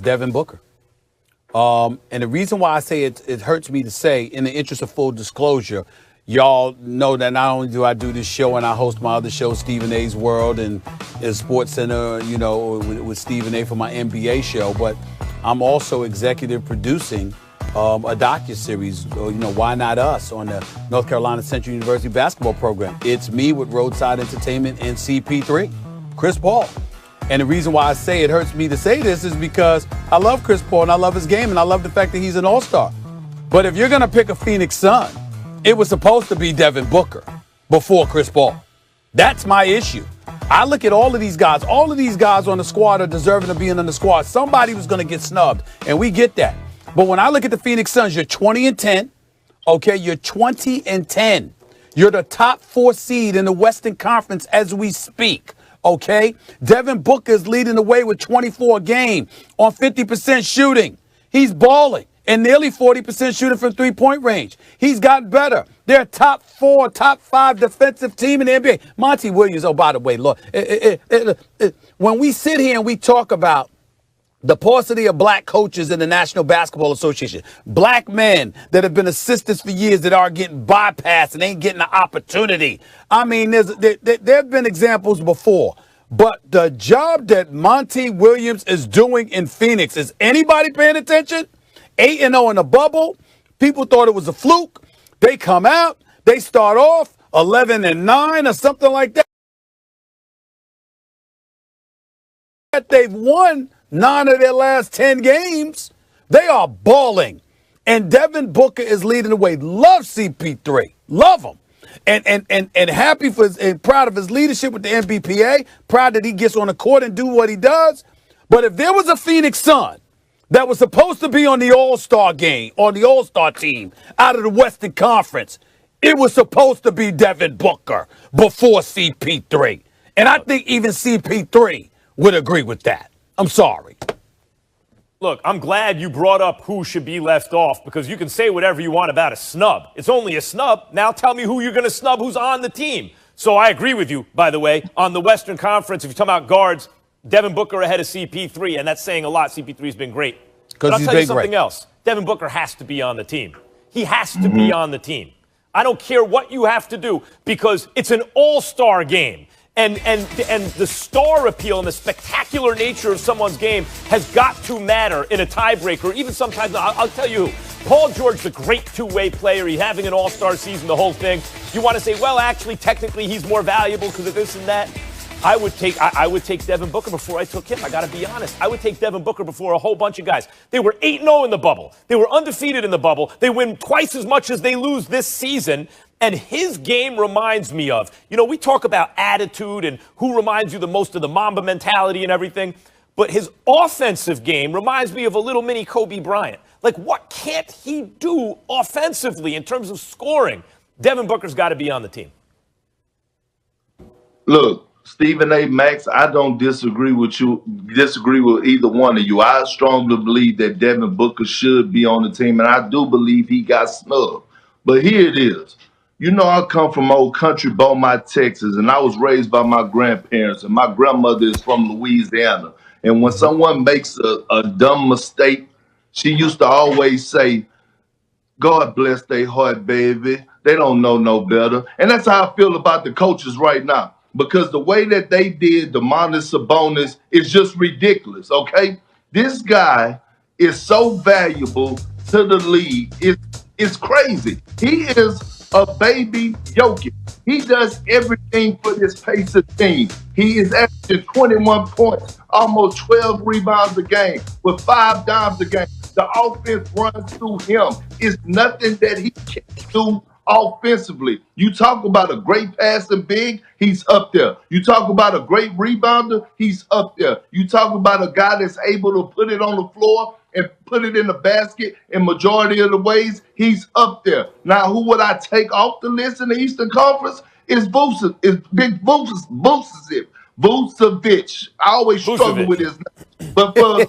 Devin Booker. And the reason why I say it hurts me to say, in the interest of full disclosure, y'all know that not only do I do this show and I host my other show, Stephen A's World, and Sports Center, with Stephen A for my NBA show, but I'm also executive producing a docuseries, Why Not Us, on the North Carolina Central University basketball program. It's me with Roadside Entertainment and CP3, Chris Paul. And the reason why I say it hurts me to say this is because I love Chris Paul and I love his game and I love the fact that he's an all-star. But if you're going to pick a Phoenix Sun, it was supposed to be Devin Booker before Chris Paul. That's my issue. I look at all of these guys. All of these guys on the squad are deserving of being on the squad. Somebody was going to get snubbed, and we get that. But when I look at the Phoenix Suns, you're 20-10. Okay, you're 20-10. You're the top 4 seed in the Western Conference as we speak. Okay, Devin Booker is leading the way with 24 a game on 50% shooting. He's balling and nearly 40% shooting from three-point range. He's gotten better. They're a top 4, top 5 defensive team in the NBA. Monty Williams, oh, by the way, look, when we sit here and we talk about the paucity of black coaches in the National Basketball Association, black men that have been assistants for years that are getting bypassed and ain't getting the opportunity. I mean, there have been examples before, but the job that Monty Williams is doing in Phoenix, is anybody paying attention? 8-0 in the bubble. People thought it was a fluke. They come out, they start off 11-9 or something like that. They've won 9 of their last 10 games. They are balling. And Devin Booker is leading the way. Love CP3. Love him. And happy for and proud of his leadership with the NBPA. Proud that he gets on the court and do what he does. But if there was a Phoenix Sun that was supposed to be on the All-Star game, on the All-Star team out of the Western Conference, it was supposed to be Devin Booker before CP3. And I think even CP3 would agree with that. I'm sorry. Look, I'm glad you brought up who should be left off, because you can say whatever you want about a snub. It's only a snub. Now tell me who you're going to snub who's on the team. So I agree with you, by the way, on the Western Conference. If you talk about guards, Devin Booker ahead of CP3, and that's saying a lot. CP3's been great. But I'll tell you something else. Devin Booker has to be on the team. He has to be on the team. I don't care what you have to do, because it's an all-star game. And the star appeal and the spectacular nature of someone's game has got to matter in a tiebreaker. Even sometimes, I'll tell you who. Paul George, the great two-way player, he's having an all-star season, the whole thing. You want to say, well, actually, technically, he's more valuable because of this and that. I would take Devin Booker before I took him. I got to be honest. I would take Devin Booker before a whole bunch of guys. They were 8-0 in the bubble. They were undefeated in the bubble. They win twice as much as they lose this season. And his game reminds me of, we talk about attitude and who reminds you the most of the Mamba mentality and everything. But his offensive game reminds me of a little mini Kobe Bryant. Like, what can't he do offensively in terms of scoring? Devin Booker's got to be on the team. Look, Stephen A. Max, I don't disagree with either one of you. I strongly believe that Devin Booker should be on the team, and I do believe he got snubbed. But here it is. I come from old country Beaumont, Texas, and I was raised by my grandparents, and my grandmother is from Louisiana. And when someone makes a dumb mistake, she used to always say, God bless their heart, baby. They don't know no better. And that's how I feel about the coaches right now. Because the way that they did Domantas Sabonis is just ridiculous, okay? This guy is so valuable to the league. It's crazy. He is a baby Jokic. He does everything for this Pacers team. He is averaging 21 points, almost 12 rebounds a game, with 5 dimes a game. The offense runs through him. It's nothing that he can't do offensively. You talk about a great passing big, he's up there. You talk about a great rebounder, he's up there. You talk about a guy that's able to put it on the floor and put it in the basket in majority of the ways, he's up there. Now, who would I take off the list in the Eastern Conference? Is Big Vucevic. I always struggle with his name. But I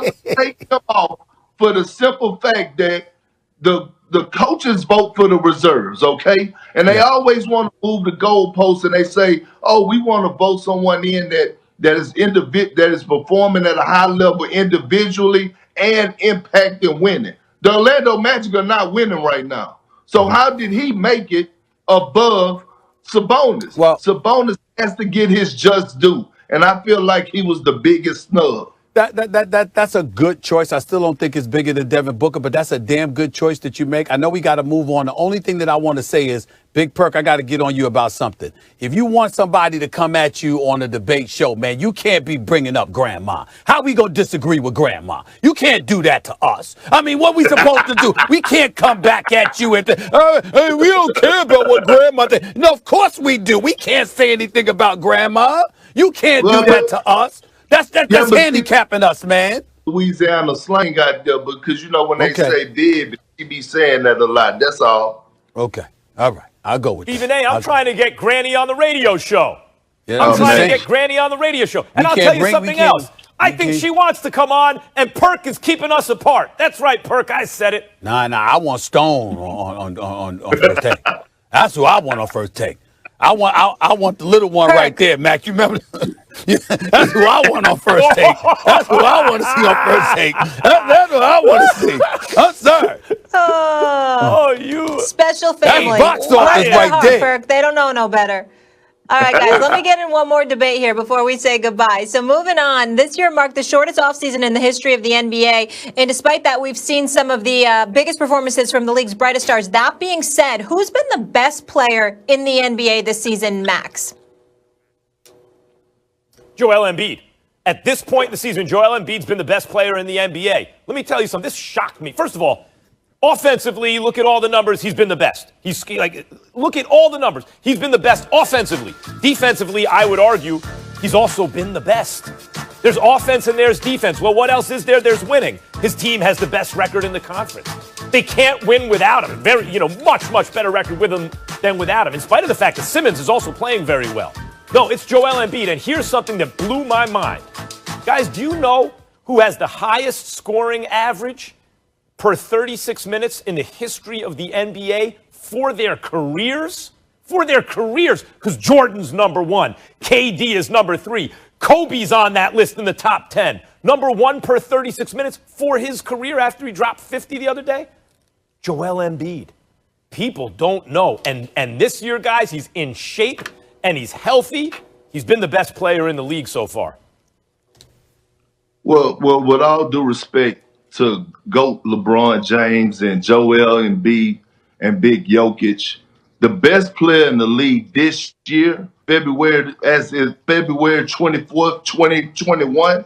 would take him off for the simple fact that the coaches vote for the reserves, okay? And they always want to move the goalposts, and they say, oh, we want to vote someone in that that is performing at a high level individually and impacting winning. The Orlando Magic are not winning right now. So how did he make it above Sabonis? Well, Sabonis has to get his just due, and I feel like he was the biggest snub. That's a good choice. I still don't think it's bigger than Devin Booker, but that's a damn good choice that you make. I know we got to move on. The only thing that I want to say is, Big Perk, I got to get on you about something. If you want somebody to come at you on a debate show, man, you can't be bringing up grandma. How we going to disagree with grandma? You can't do that to us. I mean, what we supposed to do? We can't come back at you and hey, we don't care about what grandma did. No, of course we do. We can't say anything about grandma. You can't do that to us. That's handicapping us, man. Louisiana slang out there, because when they say bib, he be saying that a lot. That's all. Okay. All right. I'll go with Stephen that. A., I'm trying to get Granny on the radio show. Yeah, I'm trying to get Granny on the radio show. And I'll tell you something else. I think she wants to come on, and Perk is keeping us apart. That's right, Perk. I said it. Nah. I want Stone on first take. That's who I want on first take. I want the little one right there, Mac. You remember? That's who I want on first take. That's who I want to see on first take. That's what I want to see. I'm sorry. You special family. That box office right there. Perk. They don't know no better. All right, guys, let me get in one more debate here before we say goodbye. So moving on, this year marked the shortest offseason in the history of the NBA. And despite that, we've seen some of the biggest performances from the league's brightest stars. That being said, who's been the best player in the NBA this season, Max? Joel Embiid. At this point in the season, Joel Embiid's been the best player in the NBA. Let me tell you something. This shocked me. First of all, offensively, look at all the numbers. He's been the best. Look at all the numbers. He's been the best offensively. Defensively, I would argue, he's also been the best. There's offense and there's defense. Well, what else is there? There's winning. His team has the best record in the conference. They can't win without him. Much better record with him than without him, in spite of the fact that Simmons is also playing very well. No, it's Joel Embiid, and here's something that blew my mind. Guys, do you know who has the highest scoring average per 36 minutes in the history of the NBA for their careers? For their careers, because Jordan's number 1, KD is number 3, Kobe's on that list in the top 10. Number 1 per 36 minutes for his career after he dropped 50 the other day? Joel Embiid. People don't know. And this year, guys, he's in shape and he's healthy. He's been the best player in the league so far. Well, with all due respect to GOAT LeBron James and Joel Embiid and Big Jokic, the best player in the league this year, February 24th, 2021,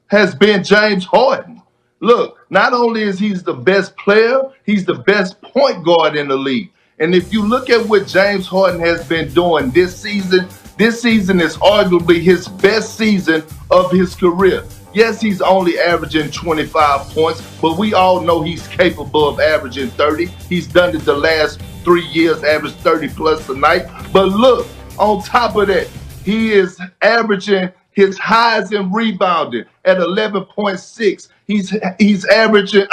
has been James Harden. Look, not only is he the best player, he's the best point guard in the league. And if you look at what James Harden has been doing this season is arguably his best season of his career. Yes, he's only averaging 25 points, but we all know he's capable of averaging 30. He's done it the last 3 years, averaged 30 plus a night. But look, on top of that, he is averaging his highs in rebounding at 11.6. He's averaging,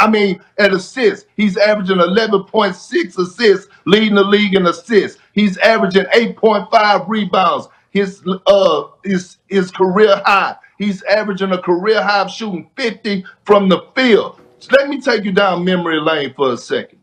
at assists, he's averaging 11.6 assists, leading the league in assists. He's averaging 8.5 rebounds, his career high. He's averaging a career high of shooting 50 from the field. So let me take you down memory lane for a second.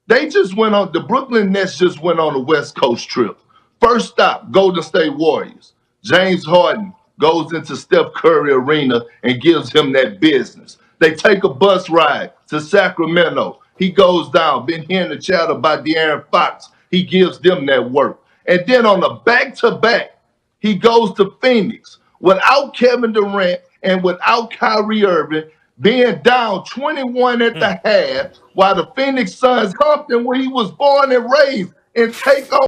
The Brooklyn Nets just went on a West Coast trip. First stop, Golden State Warriors. James Harden goes into Steph Curry Arena and gives him that business. They take a bus ride to Sacramento. He goes down. Been hearing the chatter about De'Aaron Fox. He gives them that work. And then on the back-to-back, he goes to Phoenix without Kevin Durant and without Kyrie Irving, being down 21 at the half, while the Phoenix Suns Compton, where he was born and raised, and take on